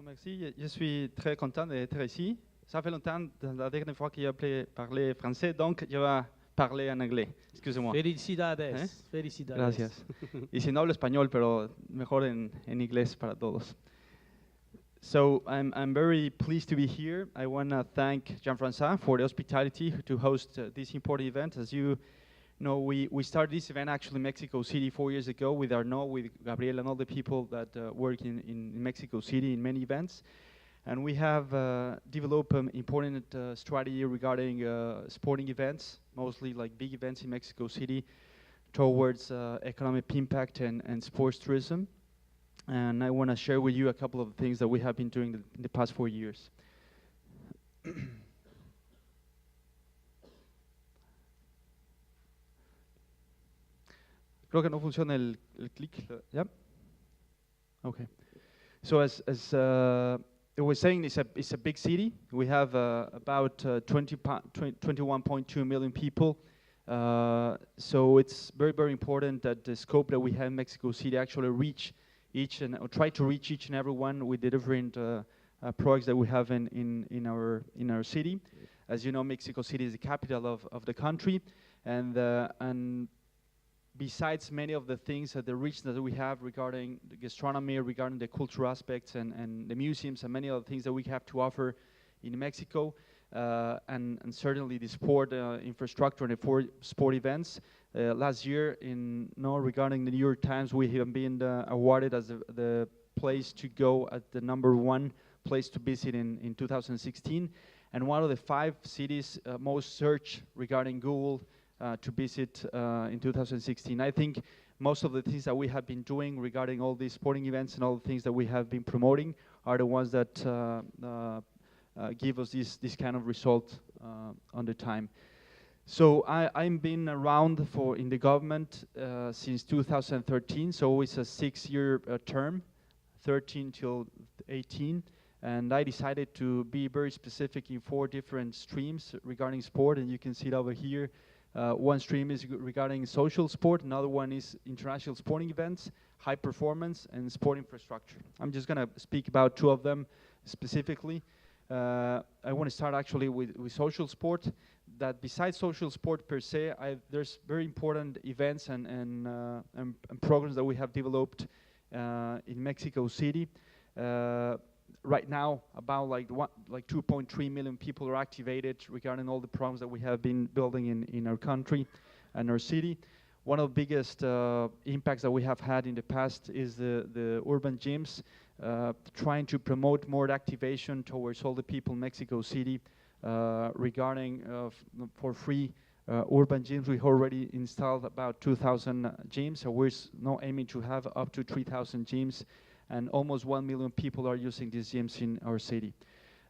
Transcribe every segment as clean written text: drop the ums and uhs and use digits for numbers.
Merci, je suis très content d'être ici. Ça fait longtemps, la dernière fois qu'il a parlé français, donc je vais parler en anglais. Excusez-moi. Felicidades, ¿Eh? felicidades. Gracias. Y si no hablo español, pero mejor en inglés para todos. So I'm very pleased to be here. I want to thank Jean-François for the hospitality to host this important event. As you know, we started this event actually in Mexico City 4 years ago with Arnaud, with Gabriel, and all the people that work in Mexico City in many events. And we have developed an important strategy regarding sporting events, mostly like big events in Mexico City, towards economic impact and sports tourism. And I want to share with you a couple of things that we have been doing in the past 4 years. Creo que no funciona el clic. Yeah? Okay. So as I was saying, it's a big city. We have about 21.2 million people. So it's very, very important that the scope that we have in Mexico City actually reach or try to reach each and every one with the different projects that we have in our city. As you know, Mexico City is the capital of the country, and besides many of the things that the regions that we have regarding the gastronomy, regarding the cultural aspects and the museums and many other things that we have to offer in Mexico, and certainly the sport infrastructure and the sport events. Last year, regarding the New York Times, we have been awarded as the place to go at the #1 place to visit in 2016, and one of the 5 cities most searched regarding Google to visit in 2016. I think most of the things that we have been doing regarding all these sporting events and all the things that we have been promoting are the ones that give us this kind of result on the time. So I've been around in the government since 2013, so it's a 6-year term, 13 till 18. And I decided to be very specific in 4 different streams regarding sport, and you can see it over here. One stream is regarding social sport, another one is international sporting events, high performance, and sport infrastructure. I'm just going to speak about 2 of them specifically. I want to start actually with social sport. That besides social sport per se, there's very important events and programs that we have developed in Mexico City. Right now, about like 2.3 million people are activated regarding all the programs that we have been building in our country and our city. One of the biggest impacts that we have had in the past is the urban gyms, trying to promote more activation towards all the people in Mexico City regarding for free urban gyms. We already installed about 2,000 gyms, so we're now aiming to have up to 3,000 gyms, and almost 1 million people are using these gyms in our city.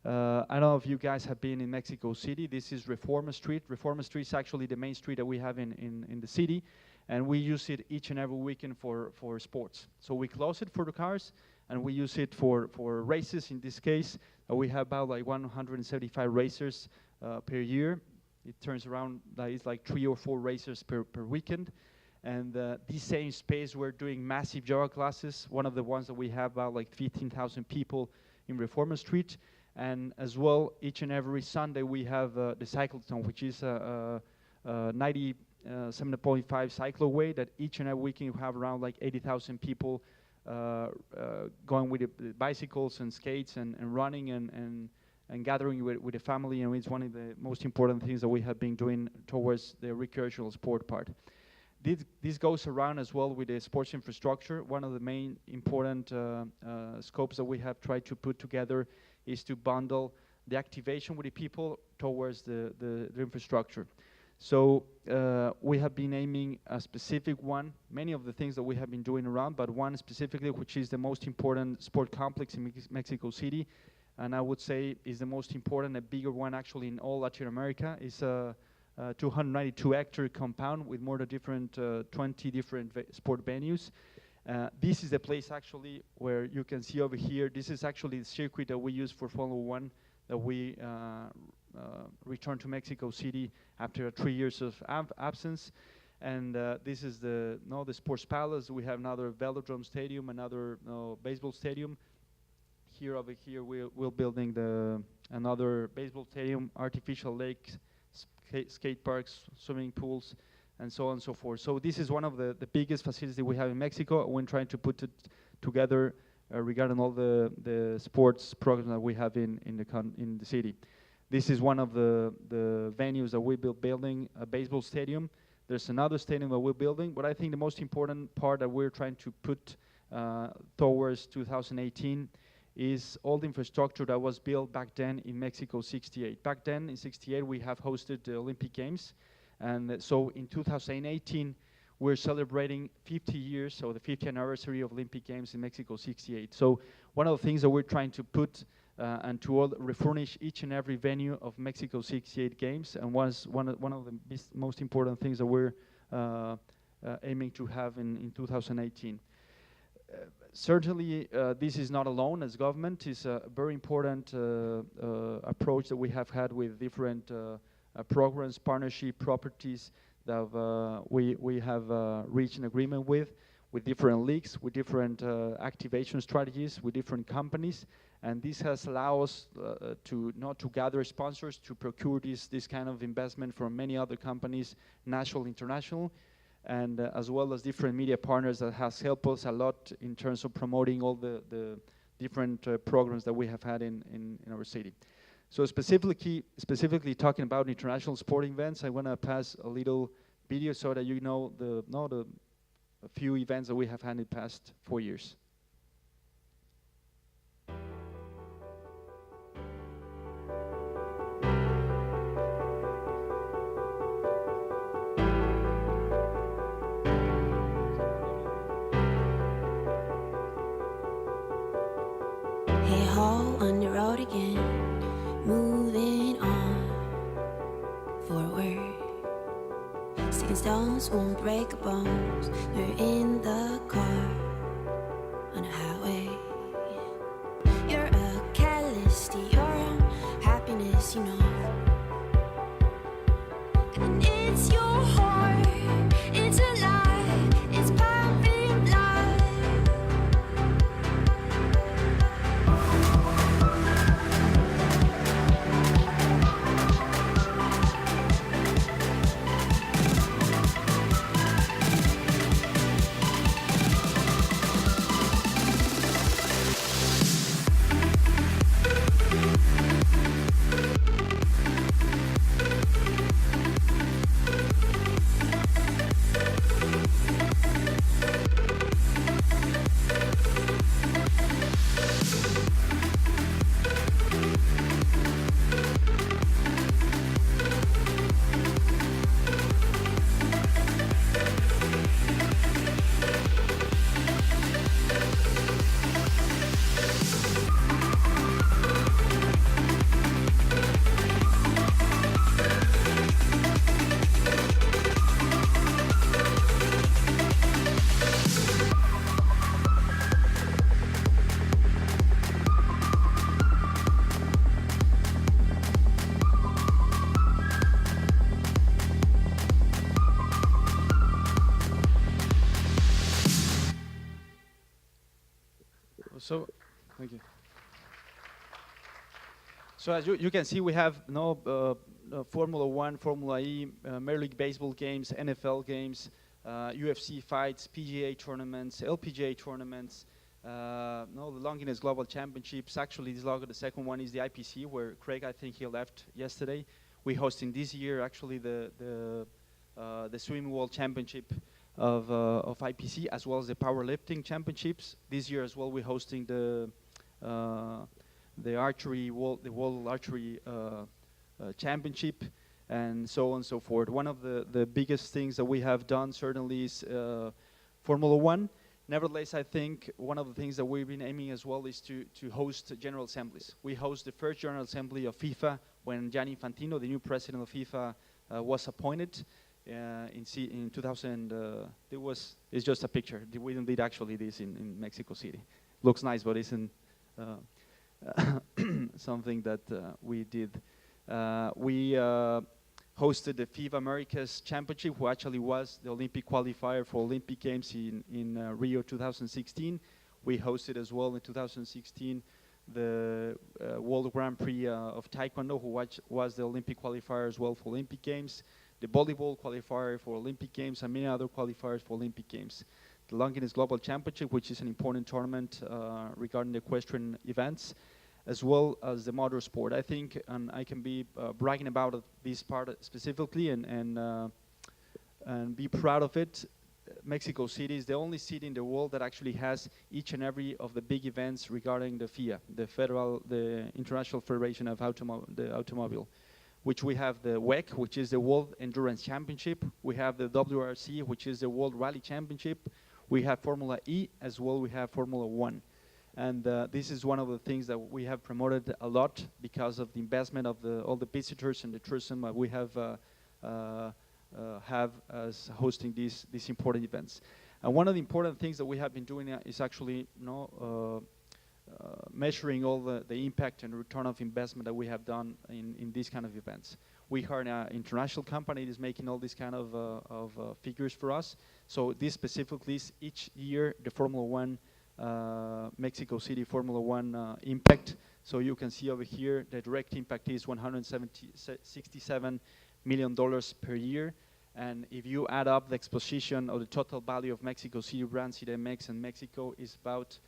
I don't know if you guys have been in Mexico City. This is Reforma Street. Reforma Street is actually the main street that we have in the city, and we use it each and every weekend for sports. So we close it for the cars, and we use it for races. In this case, we have about like 175 racers per year. It turns around that it's like 3 or 4 racers per weekend. And this same space, we're doing massive yoga classes. One of the ones that we have about like 15,000 people in Reforma Street. And as well, each and every Sunday, we have the cyclotron, which is a 97.5 cycloway that each and every weekend you have around like 80,000 people going with the bicycles and skates and running and gathering with the family. And it's one of the most important things that we have been doing towards the recreational sport part. This goes around as well with the sports infrastructure. One of the main important scopes that we have tried to put together is to bundle the activation with the people towards the infrastructure. So we have been aiming a specific one, many of the things that we have been doing around, but one specifically, which is the most important sport complex in Mexico City, and I would say is the most important, a bigger one actually in all Latin America, is a 292-hectare compound with more than 20 different sport venues. This is the place actually where you can see over here. This is actually the circuit that we use for Formula 1 that we returned to Mexico City after 3 years of absence. And this is the Sports Palace. We have another velodrome stadium, another baseball stadium. over here, we're building another baseball stadium, artificial lakes, skate parks, swimming pools, and so on and so forth. So this is one of the biggest facilities we have in Mexico when trying to put it together regarding all the sports programs that we have in the city. This is one of the venues that we building, a baseball stadium. There's another stadium that we're building, but I think the most important part that we're trying to put towards 2018 is all the infrastructure that was built back then in Mexico 68. Back then in 68 we have hosted the Olympic Games, and so in 2018 we're celebrating 50 years, so the 50th anniversary of Olympic Games in Mexico 68. So one of the things that we're trying to put and to refurnish each and every venue of Mexico 68 Games, and was one of the most important things that we're aiming to have in 2018. Certainly, this is not alone as government. It's a very important approach that we have had with different programs, partnership, properties that we have reached an agreement with different leagues, with different activation strategies, with different companies. And this has allowed us to gather sponsors, to procure this kind of investment from many other companies, national, international, and as well as different media partners that has helped us a lot in terms of promoting all the different programs that we have had in our city. So specifically talking about international sporting events, I want to pass a little video so that you know a few events that we have had in the past 4 years. Hey ho, on the road again, moving on forward. Sticking stones won't break a bones. We're in the car on a highway. You're a catalyst to your own happiness, you know. And it's your heart, it's alive, it's pumping blood. So, thank you. So as you can see, we have Formula One, Formula E, Major League Baseball games, NFL games, UFC fights, PGA tournaments, LPGA tournaments, the Longines Global Championships. Actually, the second one is the IPC, where Craig, I think he left yesterday. We're hosting this year, actually, the Swimming World Championship of IPC, as well as the powerlifting championships. This year as well, we're hosting the World Archery Championship, and so on and so forth. One of the biggest things that we have done certainly is Formula One. Nevertheless, I think one of the things that we've been aiming as well is to host general assemblies. We host the first general assembly of FIFA when Gianni Infantino, the new president of FIFA, was appointed. In 2000, it's just a picture. We did actually this in Mexico City. Looks nice, but isn't something that we did. We hosted the FIBA Americas Championship, who actually was the Olympic qualifier for Olympic Games in Rio 2016. We hosted as well in 2016 the World Grand Prix of Taekwondo, was the Olympic qualifier as well for Olympic Games, the volleyball qualifier for Olympic Games, and many other qualifiers for Olympic Games. The Longines Global Championship, which is an important tournament regarding the equestrian events, as well as the motorsport. I think, and I can be bragging about this part specifically and be proud of it. Mexico City is the only city in the world that actually has each and every of the big events regarding the FIA, the International Federation of the Automobile, which we have the WEC, which is the World Endurance Championship. We have the WRC, which is the World Rally Championship. We have Formula E as well. We have Formula One. And this is one of the things that we have promoted a lot because of the investment of all the visitors and the tourism we have as hosting these important events. And one of the important things that we have been doing is actually measuring all the impact and return of investment that we have done in these kind of events. We are an international company that is making all these kind of figures for us. So this specifically is each year the Formula One, Mexico City Formula One impact. So you can see over here the direct impact is $167 million per year. And if you add up the exposition of the total value of Mexico City brand, CDMX and Mexico, is about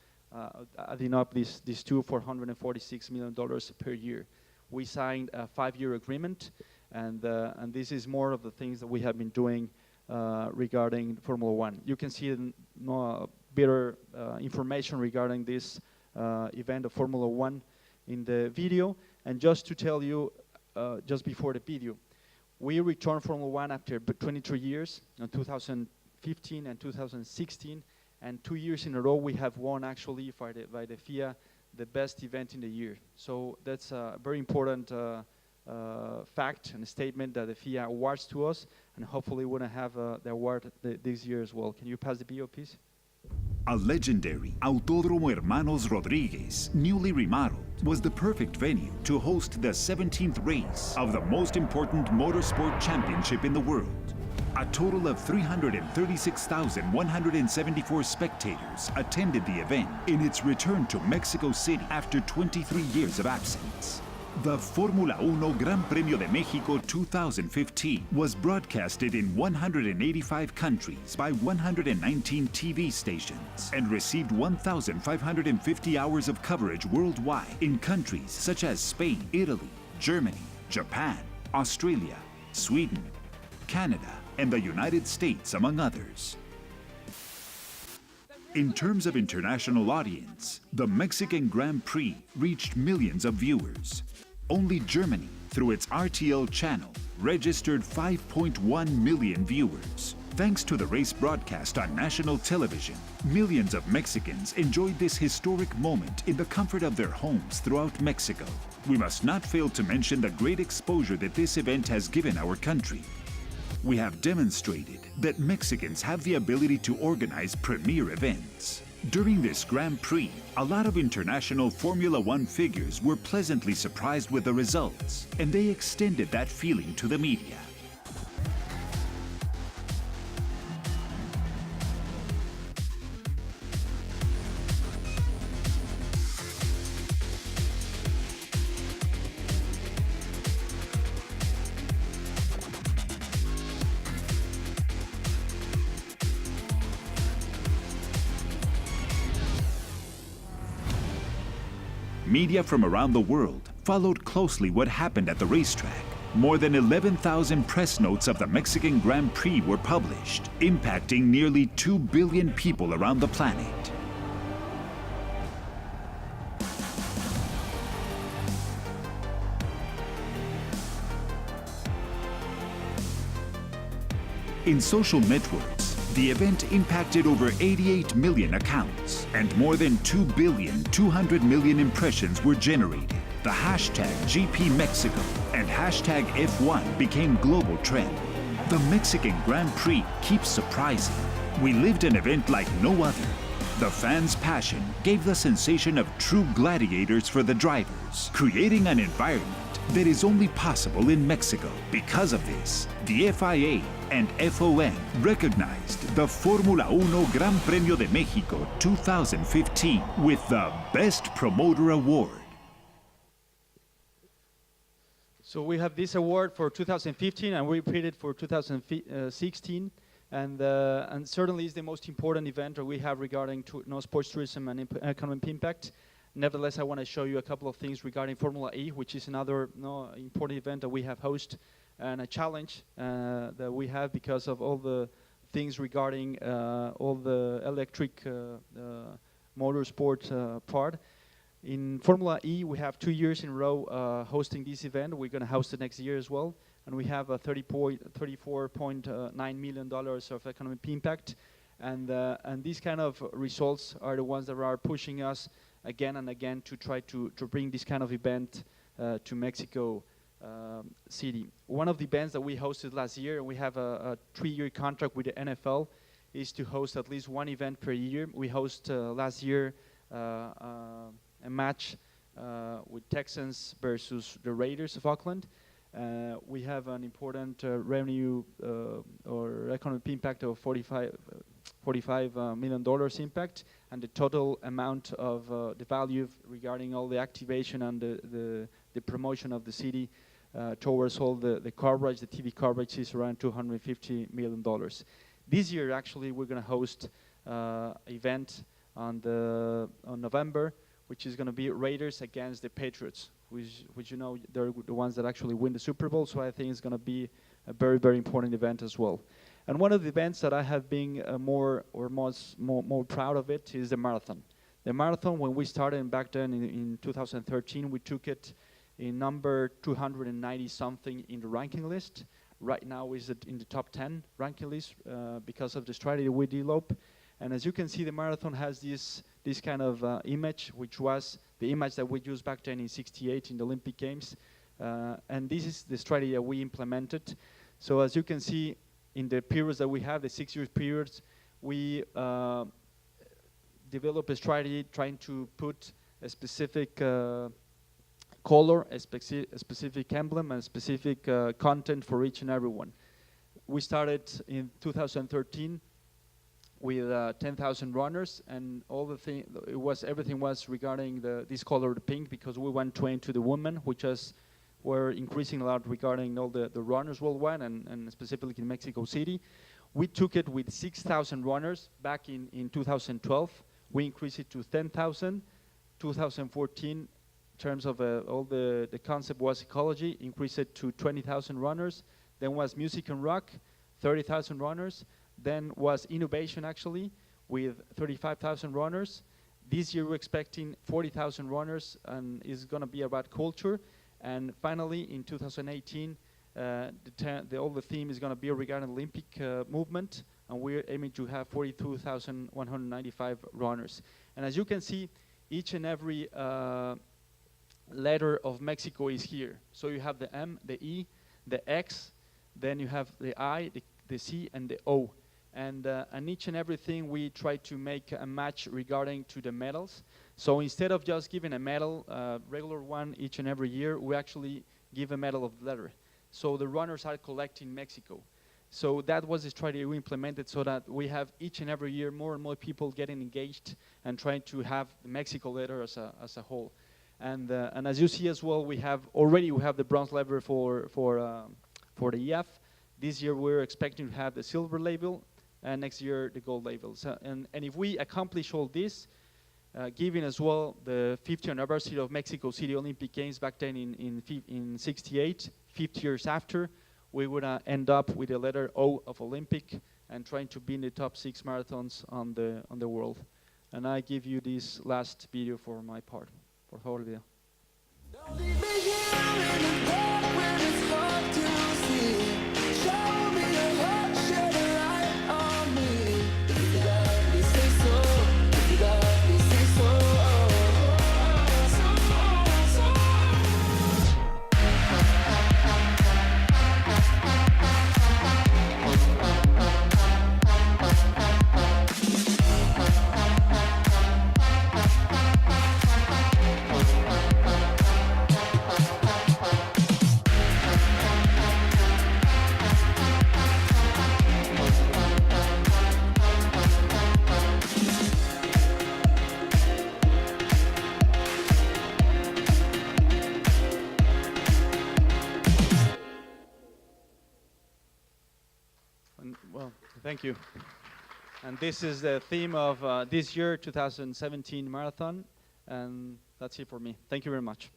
adding up these two, $446 million per year. We signed a 5-year agreement, and this is more of the things that we have been doing regarding Formula One. You can see better information regarding this event of Formula One in the video. And just to tell you, just before the video, we returned Formula One after 23 years, in 2015 and 2016, and 2 years in a row we have won actually by the FIA the best event in the year. So that's a very important fact and statement that the FIA awards to us, and hopefully we're going to have the award this year as well. Can you pass the video, please? A legendary Autódromo Hermanos Rodríguez, newly remodeled, was the perfect venue to host the 17th race of the most important motorsport championship in the world. A total of 336,174 spectators attended the event in its return to Mexico City after 23 years of absence. The Formula 1 Gran Premio de México 2015 was broadcasted in 185 countries by 119 TV stations and received 1,550 hours of coverage worldwide in countries such as Spain, Italy, Germany, Japan, Australia, Sweden, Canada, and the United States, among others. In terms of international audience, the Mexican Grand Prix reached millions of viewers. Only Germany, through its RTL channel, registered 5.1 million viewers. Thanks to the race broadcast on national television, millions of Mexicans enjoyed this historic moment in the comfort of their homes throughout Mexico. We must not fail to mention the great exposure that this event has given our country. We have demonstrated that Mexicans have the ability to organize premier events. During this Grand Prix, a lot of international Formula One figures were pleasantly surprised with the results, and they extended that feeling to the media. Media from around the world followed closely what happened at the racetrack. More than 11,000 press notes of the Mexican Grand Prix were published, impacting nearly 2 billion people around the planet. In social networks, the event impacted over 88 million accounts, and more than 2,200,000,000 impressions were generated. The hashtag GPMexico and hashtag F1 became global trend. The Mexican Grand Prix keeps surprising. We lived an event like no other. The fans' passion gave the sensation of true gladiators for the drivers, creating an environment that is only possible in Mexico. Because of this, the FIA and FOM recognized the Formula Uno Gran Premio de México 2015 with the Best Promoter Award. So we have this award for 2015, and we repeat it for 2016, and certainly is the most important event that we have regarding sports tourism and economic impact. Nevertheless, I want to show you a couple of things regarding Formula E, which is another important event that we have hosted, and a challenge that we have because of all the things regarding all the electric motorsport part. In Formula E, we have 2 years in a row hosting this event. We're going to host it next year as well. And we have a $34.9 million of economic impact. And these kind of results are the ones that are pushing us again and again to try to bring this kind of event to Mexico City. One of the events that we hosted last year, and we have a 3-year contract with the NFL, is to host at least one event per year. We host last year a match with Texans versus the Raiders of Oakland. We have an important revenue or economic impact of $45 million impact, and the total amount of the value regarding all the activation and the promotion of the city towards all the coverage, the TV coverage, is around $250 million. This year, actually, we're going to host an event on November, which is going to be Raiders against the Patriots, which you know they're the ones that actually win the Super Bowl. So I think it's going to be a very, very important event as well. And one of the events that I have been more proud of it is the marathon. The marathon, when we started back then in 2013, we took it in number 290 something in the ranking list. Right now is it in the top 10 ranking list because of the strategy we developed. And as you can see, the marathon has this kind of image, which was the image that we used back then in '68 in the Olympic Games. And this is the strategy that we implemented. So as you can see, in the periods that we have, the 6-year periods, we develop a strategy trying to put a specific color, a specific emblem, and specific content for each and every one. We started in 2013 with 10,000 runners, and everything was regarding this color, the pink, because we went to aim to the women, which were increasing a lot regarding all the runners worldwide, and specifically in Mexico City. We took it with 6,000 runners back in 2012. We increased it to 10,000. 2014, in terms of all the concept was ecology, increased it to 20,000 runners. Then was music and rock, 30,000 runners. Then was innovation, actually, with 35,000 runners. This year we're expecting 40,000 runners, and it's going to be about culture. And finally, in 2018, the theme is going to be regarding Olympic movement, and we're aiming to have 42,195 runners. And as you can see, each and every letter of Mexico is here. So you have the M, the E, the X, then you have the I, the C, and the O. And each and everything we try to make a match regarding to the medals. So instead of just giving a medal, regular one each and every year, we actually give a medal of letter. So the runners are collecting Mexico. So that was the strategy we implemented, so that we have each and every year more and more people getting engaged and trying to have the Mexico letter as a whole. And as you see as well, we have the bronze level for the EF. This year we're expecting to have the silver label, and next year the gold label. So, and if we accomplish all this, given as well the 50th anniversary of Mexico City Olympic Games back then in '68, 50 years after, we would end up with the letter O of Olympic and trying to be in the top 6 marathons on the world. And I give you this last video for my part, for Horacio. And, well, thank you. And this is the theme of this year, 2017 marathon. And that's it for me. Thank you very much.